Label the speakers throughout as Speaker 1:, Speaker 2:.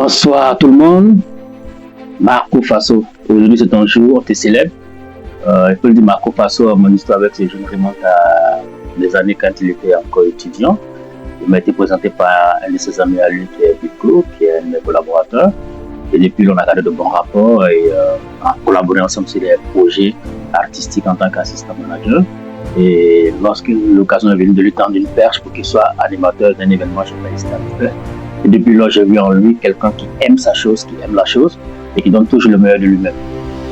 Speaker 1: Bonsoir tout le monde. Marco Faso. Aujourd'hui, c'est un jour, tu célèbre. Il faut le dire, Marco Faso, mon histoire avec ce jeune remonte à des années quand il était encore étudiant. Il m'a été présenté par un de ses amis à lui qui est Bitco, qui est un de mes collaborateurs. Et depuis, on a gardé de bons rapports et on a collaboré ensemble sur des projets artistiques en tant qu'assistant manager. Et lorsque l'occasion est venue de lui tendre une perche pour qu'il soit animateur d'un événement, je n'ai pas hésité à le faire. Et depuis là, j'ai vu en lui quelqu'un qui aime sa chose, qui aime la chose et qui donne toujours le meilleur de lui-même.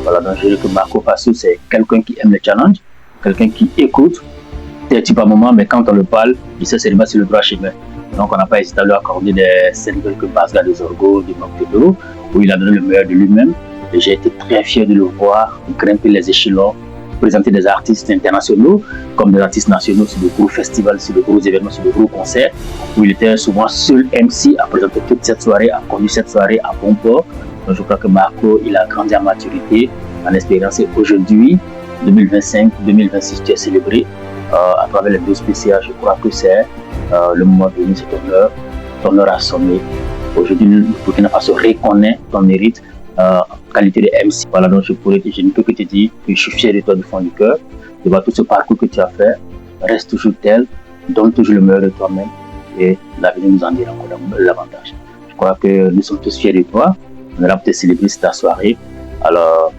Speaker 1: Voilà, donc je dirais que Marco Faso, c'est quelqu'un qui aime les challenges, quelqu'un qui écoute, peut-être pas moment, mais quand on le parle, il sait c'est le droit chemin. Donc on n'a pas hésité à lui accorder des scènes que Basga des Orgo, du Moctedo, où il a donné le meilleur de lui-même. Et j'ai été très fier de le voir grimper les échelons, présenter des artistes internationaux comme des artistes nationaux sur de gros festivals, sur de gros événements, sur de gros concerts, où il était souvent seul MC à présenter toute cette soirée, à conduire cette soirée à bon port. Donc je crois que Marco, il a grandi en maturité, en expérience. Et aujourd'hui, 2025-2026, tu es célébré à travers les deux spéciales. Je crois que c'est le moment venu, c'est ton heure a sonné. Aujourd'hui, le Burkina Faso reconnaît ton mérite en qualité de MC. Voilà, donc je ne peux que te dire que je suis fier de toi du fond du cœur, de voir tout ce parcours que tu as fait. Reste toujours tel, donne toujours le meilleur de toi-même et l'avenir nous en dira encore davantage. Je crois que nous sommes tous fiers de toi. On aura peut-être célébré ta soirée. Alors,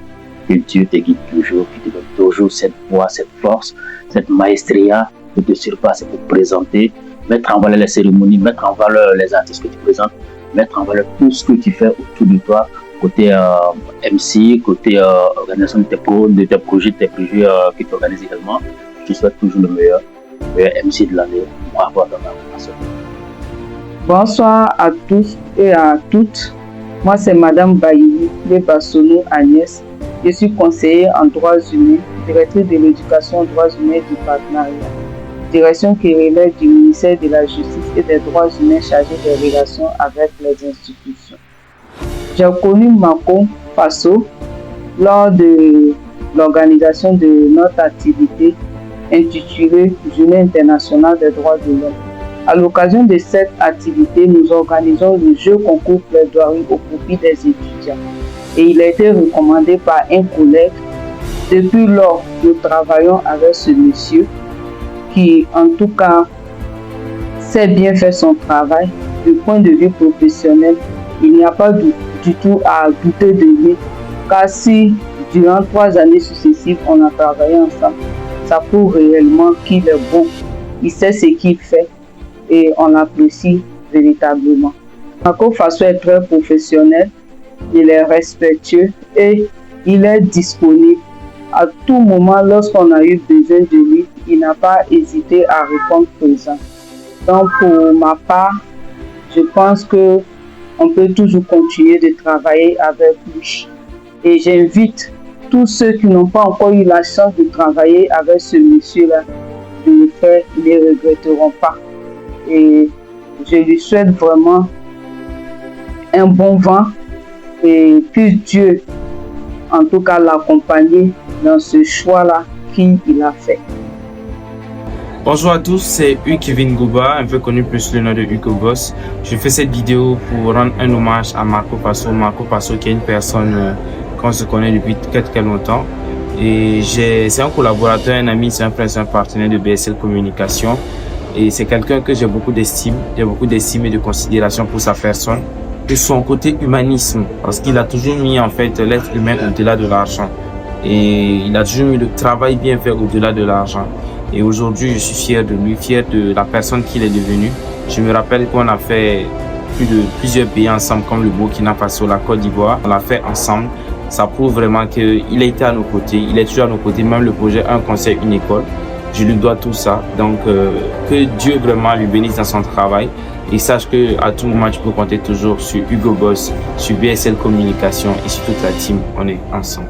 Speaker 1: que Dieu te guide toujours, qu'il te donne toujours cette voix, cette force, cette maestria de te surpasser, de te présenter, mettre en valeur les cérémonies, mettre en valeur les artistes que tu présentes, mettre en valeur tout ce que tu fais autour de toi, côté MC, côté organisation de tes projets, de tes projets que tu organises également. Je te souhaite toujours le meilleur MC de l'année. Bravo à ton organisation.
Speaker 2: Bonsoir à tous et à toutes. Moi, c'est Madame Baïli Bassonou Agnès. Je suis conseillère en droits humains, directrice de l'éducation en droits humains du partenariat, direction qui relève du ministère de la Justice et des droits humains chargé des relations avec les institutions. J'ai connu Marco Faso lors de l'organisation de notre activité intitulée Journée internationale des droits de l'homme. À l'occasion de cette activité, nous organisons le jeu concours plaidoirie au profit des étudiants. Et il a été recommandé par un collègue. Depuis lors, nous travaillons avec ce monsieur qui, en tout cas, sait bien faire son travail. Du point de vue professionnel, il n'y a pas du tout à douter de lui. Car si, durant 3 années successives, on a travaillé ensemble, ça prouve réellement qu'il est bon. Il sait ce qu'il fait et on l'apprécie véritablement. Marco Faso est très professionnel, il est respectueux et il est disponible. À tout moment, lorsqu'on a eu besoin de lui, il n'a pas hésité à répondre présent. Donc pour ma part, je pense que on peut toujours continuer de travailler avec lui. Et j'invite tous ceux qui n'ont pas encore eu la chance de travailler avec ce monsieur-là de le faire, ils ne regretteront pas. Et je lui souhaite vraiment un bon vent et que Dieu, en tout cas, l'accompagne dans ce choix-là qu'il a fait.
Speaker 3: Bonjour à tous, c'est Kevin Gouba, un peu connu plus le nom de Hugo Boss. Je fais cette vidéo pour rendre un hommage à Marco Faso. Marco Faso qui est une personne qu'on se connaît depuis très longtemps. Et c'est un collaborateur, un ami, c'est un frère, c'est un partenaire de BSL Communication. Et c'est quelqu'un que j'ai beaucoup d'estime et de considération pour sa personne, et son côté humanisme, parce qu'il a toujours mis en fait l'être humain au-delà de l'argent. Et il a toujours mis le travail bien fait au-delà de l'argent. Et aujourd'hui, je suis fier de lui, fier de la personne qu'il est devenu. Je me rappelle qu'on a fait plusieurs pays ensemble, comme le Burkina Faso, la Côte d'Ivoire. On l'a fait ensemble. Ça prouve vraiment qu'il a été à nos côtés. Il est toujours à nos côtés, même le projet Un Conseil, une école. Je lui dois tout ça. Donc, que Dieu vraiment lui bénisse dans son travail. Et sache qu'à tout moment, tu peux compter toujours sur Hugo Boss, sur BSL Communication et sur toute la team. On est ensemble.